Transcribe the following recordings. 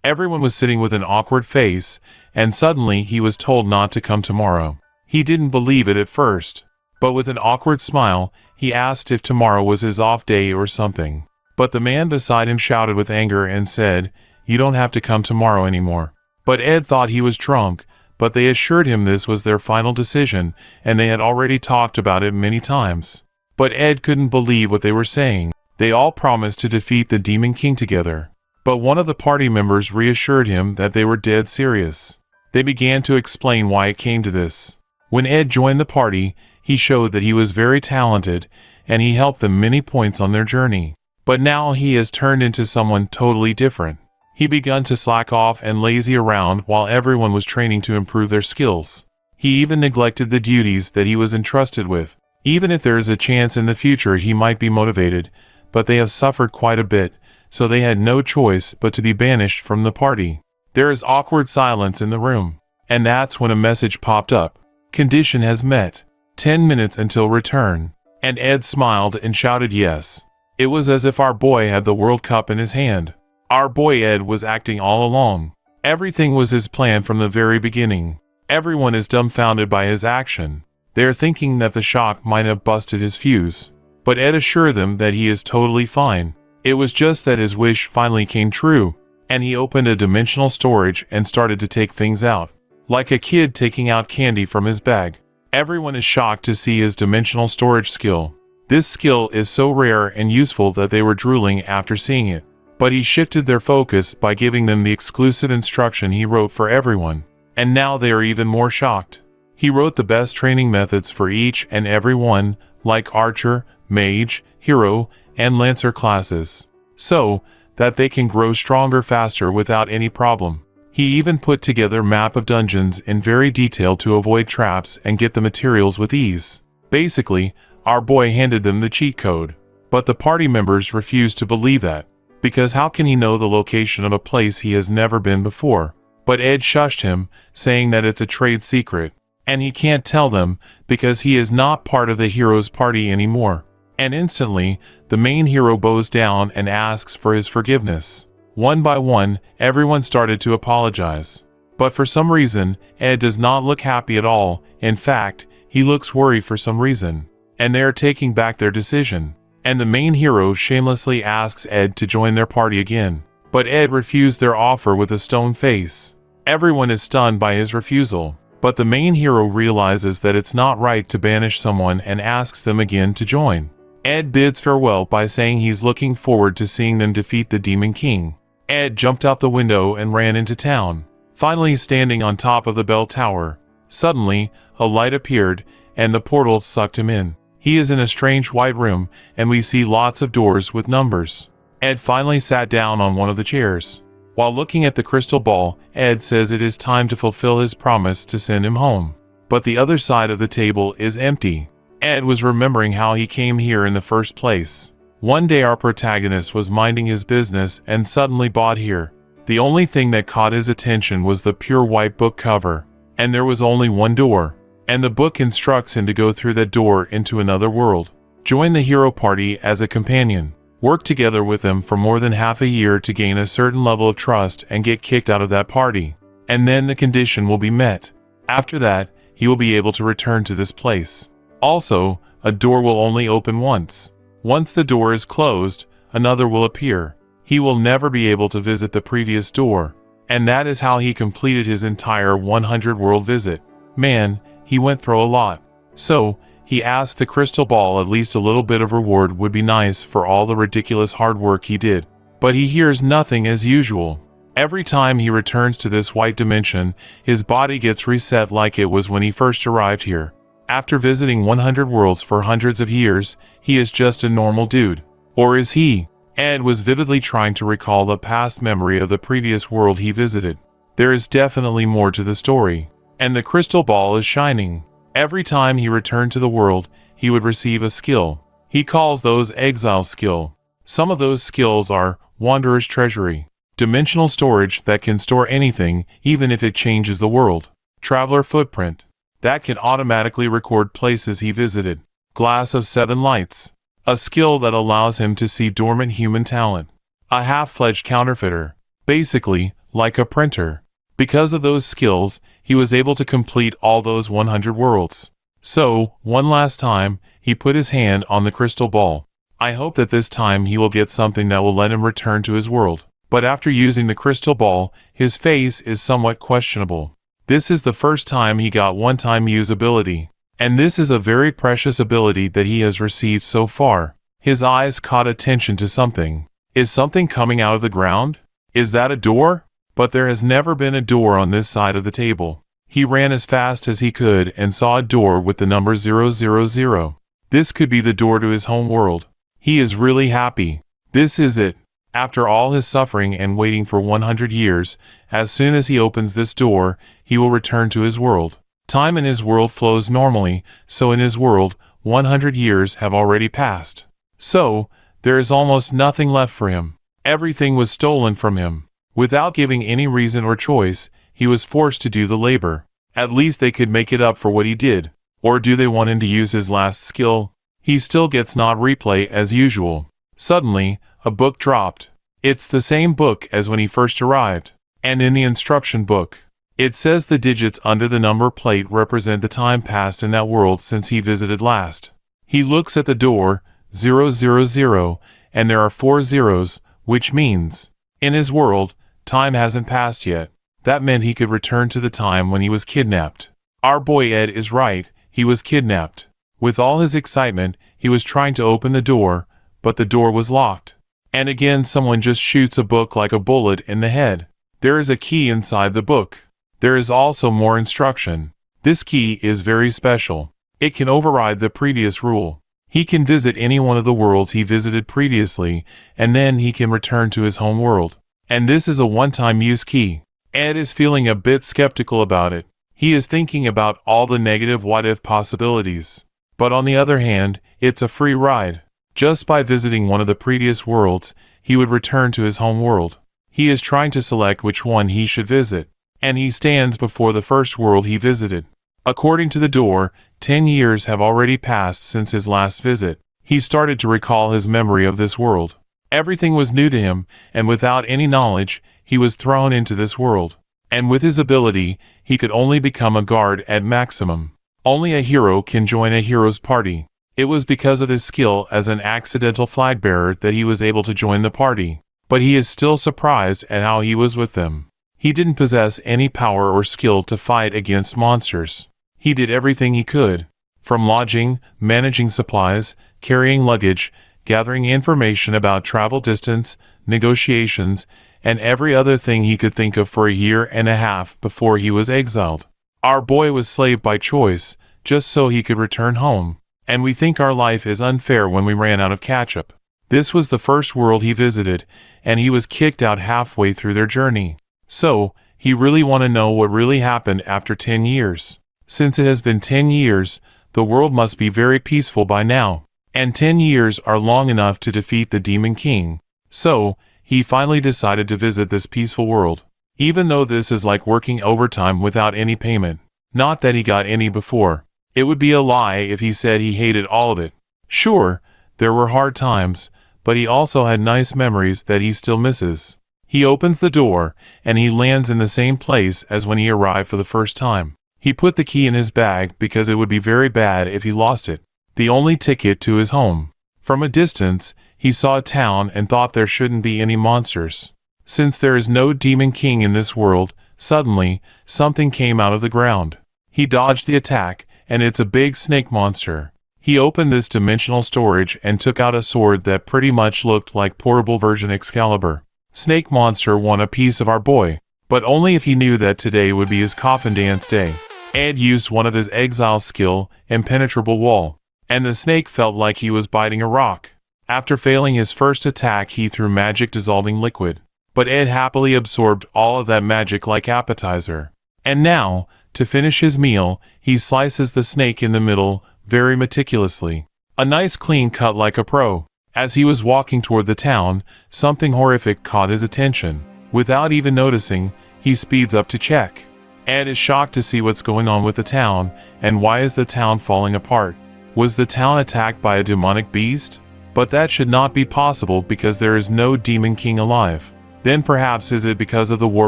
Everyone was sitting with an awkward face, and suddenly he was told not to come tomorrow. He didn't believe it at first, but with an awkward smile, he asked if tomorrow was his off day or something. But the man beside him shouted with anger and said, "You don't have to come tomorrow anymore." But Ed thought he was drunk, but they assured him this was their final decision, and they had already talked about it many times. But Ed couldn't believe what they were saying. They all promised to defeat the Demon King together. But one of the party members reassured him that they were dead serious. They began to explain why it came to this. When Ed joined the party, he showed that he was very talented, and he helped them many points on their journey. But now he has turned into someone totally different. He began to slack off and lazy around while everyone was training to improve their skills. He even neglected the duties that he was entrusted with. Even if there is a chance in the future he might be motivated, but they have suffered quite a bit, so they had no choice but to be banished from the party. There is awkward silence in the room, and that's when a message popped up. Condition has met. 10 minutes until return. And Ed smiled and shouted yes. It was as if our boy had the World Cup in his hand. Our boy Ed was acting all along. Everything was his plan from the very beginning. Everyone is dumbfounded by his action. They are thinking that the shock might have busted his fuse. But Ed assured them that he is totally fine. It was just that his wish finally came true, and he opened a dimensional storage and started to take things out. Like a kid taking out candy from his bag. Everyone is shocked to see his dimensional storage skill. This skill is so rare and useful that they were drooling after seeing it. But he shifted their focus by giving them the exclusive instruction he wrote for everyone. And now they are even more shocked. He wrote the best training methods for each and every one, like Archer, Mage, Hero, and Lancer classes. So that they can grow stronger faster without any problem. He even put together a map of dungeons in very detail to avoid traps and get the materials with ease. Basically, our boy handed them the cheat code. But the party members refused to believe that. Because how can he know the location of a place he has never been before? But Ed shushed him, saying that it's a trade secret. And he can't tell them, because he is not part of the hero's party anymore. And instantly, the main hero bows down and asks for his forgiveness. One by one, everyone started to apologize. But for some reason, Ed does not look happy at all. In fact, he looks worried for some reason. And they are taking back their decision. And the main hero shamelessly asks Ed to join their party again. But Ed refused their offer with a stone face. Everyone is stunned by his refusal. But the main hero realizes that it's not right to banish someone and asks them again to join. Ed bids farewell by saying he's looking forward to seeing them defeat the Demon King. Ed jumped out the window and ran into town, finally standing on top of the bell tower. Suddenly, a light appeared, and the portal sucked him in. He is in a strange white room, and we see lots of doors with numbers. Ed finally sat down on one of the chairs. While looking at the crystal ball, Ed says it is time to fulfill his promise to send him home. But the other side of the table is empty. Ed was remembering how he came here in the first place. One day our protagonist was minding his business and suddenly bought here. The only thing that caught his attention was the pure white book cover. And there was only one door. And the book instructs him to go through that door into another world. Join the hero party as a companion. Work together with them for more than half a year to gain a certain level of trust and get kicked out of that party. And then the condition will be met. After that, he will be able to return to this place. Also, a door will only open once. Once the door is closed, another will appear. He will never be able to visit the previous door. And that is how he completed his entire 100 world visit. Man, he went through a lot. So, he asked the crystal ball at least a little bit of reward would be nice for all the ridiculous hard work he did. But he hears nothing as usual. Every time he returns to this white dimension, his body gets reset like it was when he first arrived here. After visiting 100 worlds for hundreds of years, he is just a normal dude. Or is he? Ed was vividly trying to recall the past memory of the previous world he visited. There is definitely more to the story. And the crystal ball is shining. Every time he returned to the world, he would receive a skill. He calls those exile skill. Some of those skills are Wanderer's Treasury, dimensional storage that can store anything even if it changes the world, Traveler Footprint, that can automatically record places he visited, Glass of 7 Lights, a skill that allows him to see dormant human talent, a half-fledged counterfeiter, basically like a printer. Because of those skills, he was able to complete all those 100 worlds. So, one last time, he put his hand on the crystal ball. I hope that this time he will get something that will let him return to his world. But after using the crystal ball, his face is somewhat questionable. This is the first time he got one-time use ability. And this is a very precious ability that he has received so far. His eyes caught attention to something. Is something coming out of the ground? Is that a door? But there has never been a door on this side of the table. He ran as fast as he could and saw a door with the number 000. This could be the door to his home world. He is really happy. This is it. After all his suffering and waiting for 100 years, as soon as he opens this door, he will return to his world. Time in his world flows normally, so in his world, 100 years have already passed. So, there is almost nothing left for him. Everything was stolen from him. Without giving any reason or choice, he was forced to do the labor. At least they could make it up for what he did. Or do they want him to use his last skill? He still gets not replay as usual. Suddenly, a book dropped. It's the same book as when he first arrived. And in the instruction book, it says the digits under the number plate represent the time passed in that world since he visited last. He looks at the door, 000, and there are 4 zeros, which means, in his world, time hasn't passed yet. That meant he could return to the time when he was kidnapped. Our boy Ed is right, he was kidnapped. With all his excitement, he was trying to open the door, but the door was locked. And again someone just shoots a book like a bullet in the head. There is a key inside the book. There is also more instruction. This key is very special. It can override the previous rule. He can visit any one of the worlds he visited previously, and then he can return to his home world. And this is a one-time use key. Ed is feeling a bit skeptical about it. He is thinking about all the negative what-if possibilities. But on the other hand, it's a free ride. Just by visiting one of the previous worlds, he would return to his home world. He is trying to select which one he should visit. And he stands before the first world he visited. According to the door, 10 years have already passed since his last visit. He started to recall his memory of this world. Everything was new to him, and without any knowledge, he was thrown into this world. And with his ability, he could only become a guard at maximum. Only a hero can join a hero's party. It was because of his skill as an accidental flag bearer that he was able to join the party. But he is still surprised at how he was with them. He didn't possess any power or skill to fight against monsters. He did everything he could. From lodging, managing supplies, carrying luggage, gathering information about travel distance, negotiations, and every other thing he could think of for a year and a half before he was exiled. Our boy was slave by choice, just so he could return home. And we think our life is unfair when we ran out of ketchup. This was the first world he visited, and he was kicked out halfway through their journey. So, he really want to know what really happened after 10 years. Since it has been 10 years, the world must be very peaceful by now. And 10 years are long enough to defeat the Demon King. So, he finally decided to visit this peaceful world. Even though this is like working overtime without any payment. Not that he got any before. It would be a lie if he said he hated all of it. Sure, there were hard times, but he also had nice memories that he still misses. He opens the door, and he lands in the same place as when he arrived for the first time. He put the key in his bag because it would be very bad if he lost it. The only ticket to his home. From a distance, he saw a town and thought there shouldn't be any monsters. Since there is no Demon King in this world, suddenly, something came out of the ground. He dodged the attack, and it's a big snake monster. He opened this dimensional storage and took out a sword that pretty much looked like portable version Excalibur. Snake monster won a piece of our boy, but only if he knew that today would be his coffin dance day. Ed used one of his exile skill, Impenetrable Wall, and the snake felt like he was biting a rock. After failing his first attack, he threw magic dissolving liquid, but Ed happily absorbed all of that magic like appetizer. And now, to finish his meal, he slices the snake in the middle, very meticulously. A nice clean cut like a pro. As he was walking toward the town, something horrific caught his attention. Without even noticing, he speeds up to check. Ed is shocked to see what's going on with the town, and why is the town falling apart? Was the town attacked by a demonic beast? But that should not be possible because there is no Demon King alive. Then perhaps is it because of the war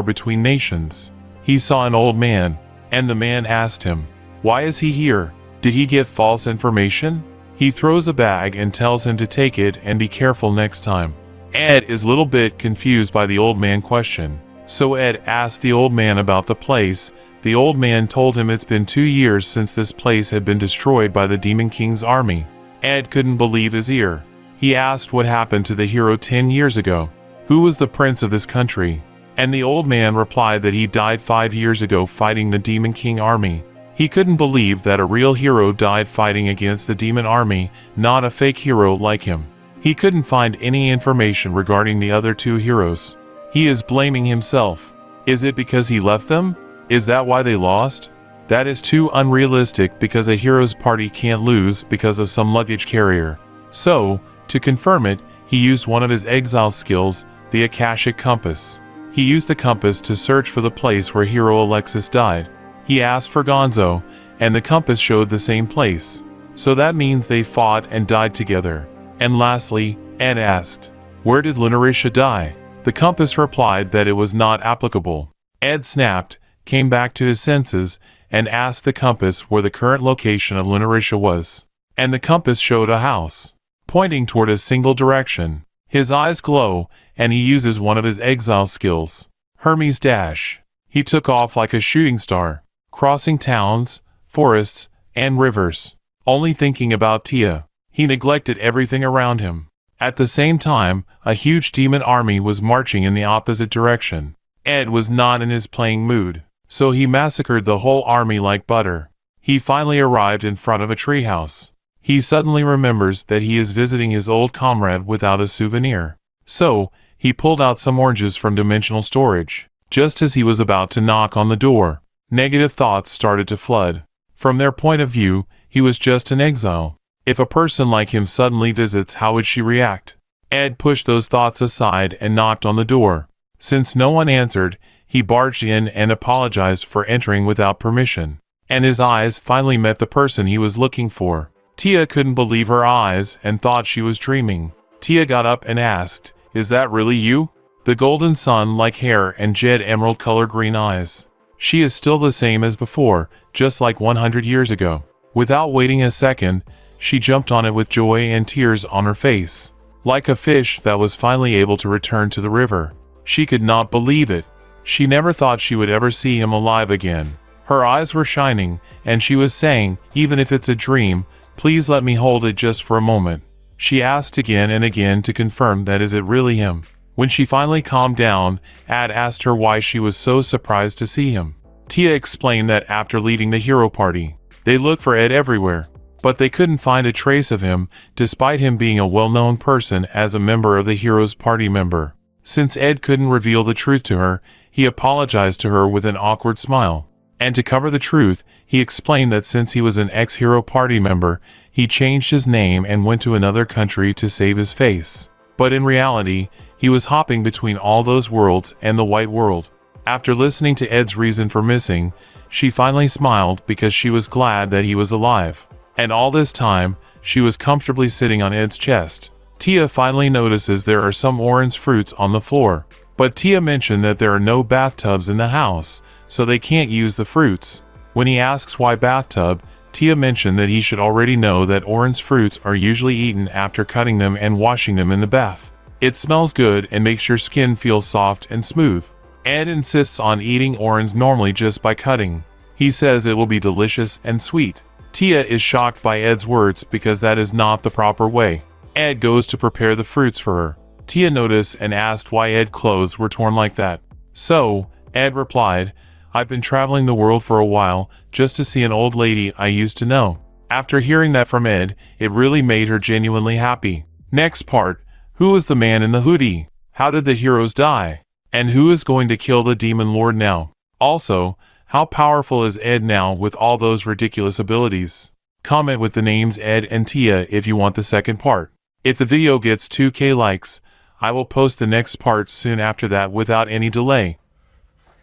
between nations? He saw an old man, and the man asked him, "Why is he here? Did he get false information?" He throws a bag and tells him to take it and be careful next time. Ed is a little bit confused by the old man question. So Ed asked the old man about the place. The old man told him it's been 2 years since this place had been destroyed by the Demon King's army. Ed couldn't believe his ear. He asked what happened to the hero 10 years ago. Who was the prince of this country? And the old man replied that he died 5 years ago fighting the Demon King army. He couldn't believe that a real hero died fighting against the demon army, not a fake hero like him. He couldn't find any information regarding the other 2 heroes. He is blaming himself. Is it because he left them? Is that why they lost? That is too unrealistic because a hero's party can't lose because of some luggage carrier. So, to confirm it, he used one of his exile skills, the Akashic Compass. He used the compass to search for the place where hero Alexis died. He asked for Gonzo, and the compass showed the same place. So that means they fought and died together. And lastly, Ed asked, "Where did Lunarisha die?" The compass replied that it was not applicable. Ed snapped, came back to his senses, and asked the compass where the current location of Lunarisha was. And the compass showed a house, pointing toward a single direction. His eyes glow, and he uses one of his exile skills, Hermes Dash. He took off like a shooting star, crossing towns, forests, and rivers, only thinking about Tia. He neglected everything around him. At the same time, a huge demon army was marching in the opposite direction. Ed was not in his playing mood, so he massacred the whole army like butter. He finally arrived in front of a treehouse. He suddenly remembers that he is visiting his old comrade without a souvenir. So, he pulled out some oranges from dimensional storage. Just as he was about to knock on the door, negative thoughts started to flood. From their point of view, he was just an exile. If a person like him suddenly visits, how would she react? Ed pushed those thoughts aside and knocked on the door. Since no one answered, he barged in and apologized for entering without permission. And his eyes finally met the person he was looking for. Tia couldn't believe her eyes and thought she was dreaming. Tia got up and asked, "Is that really you?" The golden sun-like hair and jet emerald color green eyes. She is still the same as before, just like 100 years ago. Without waiting a second, she jumped on it with joy and tears on her face. Like a fish that was finally able to return to the river. She could not believe it. She never thought she would ever see him alive again. Her eyes were shining, and she was saying, "Even if it's a dream, please let me hold it just for a moment." She asked again and again to confirm that is it really him. When she finally calmed down, Ed asked her why she was so surprised to see him. Tia explained that after leading the hero party, they looked for Ed everywhere, but they couldn't find a trace of him, despite him being a well-known person as a member of the hero's party member. Since Ed couldn't reveal the truth to her, he apologized to her with an awkward smile. And to cover the truth, he explained that since he was an ex-hero party member, he changed his name and went to another country to save his face. But in reality, he was hopping between all those worlds and the white world. After listening to Ed's reason for missing, she finally smiled because she was glad that he was alive. And all this time, she was comfortably sitting on Ed's chest. Tia finally notices there are some orange fruits on the floor. But Tia mentioned that there are no bathtubs in the house, so they can't use the fruits. When he asks why bathtub, Tia mentioned that he should already know that orange fruits are usually eaten after cutting them and washing them in the bath. It smells good and makes your skin feel soft and smooth. Ed insists on eating orange normally just by cutting. He says it will be delicious and sweet. Tia is shocked by Ed's words because that is not the proper way. Ed goes to prepare the fruits for her. Tia noticed and asked why Ed's clothes were torn like that. So, Ed replied, "I've been traveling the world for a while, just to see an old lady I used to know." After hearing that from Ed, it really made her genuinely happy. Next part, who is the man in the hoodie? How did the heroes die? And who is going to kill the demon lord now? Also, how powerful is Ed now with all those ridiculous abilities? Comment with the names Ed and Tia if you want the second part. If the video gets 2K likes, I will post the next part soon after that without any delay.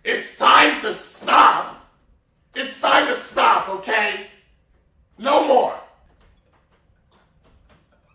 It's time to stop! It's time to stop, okay? No more!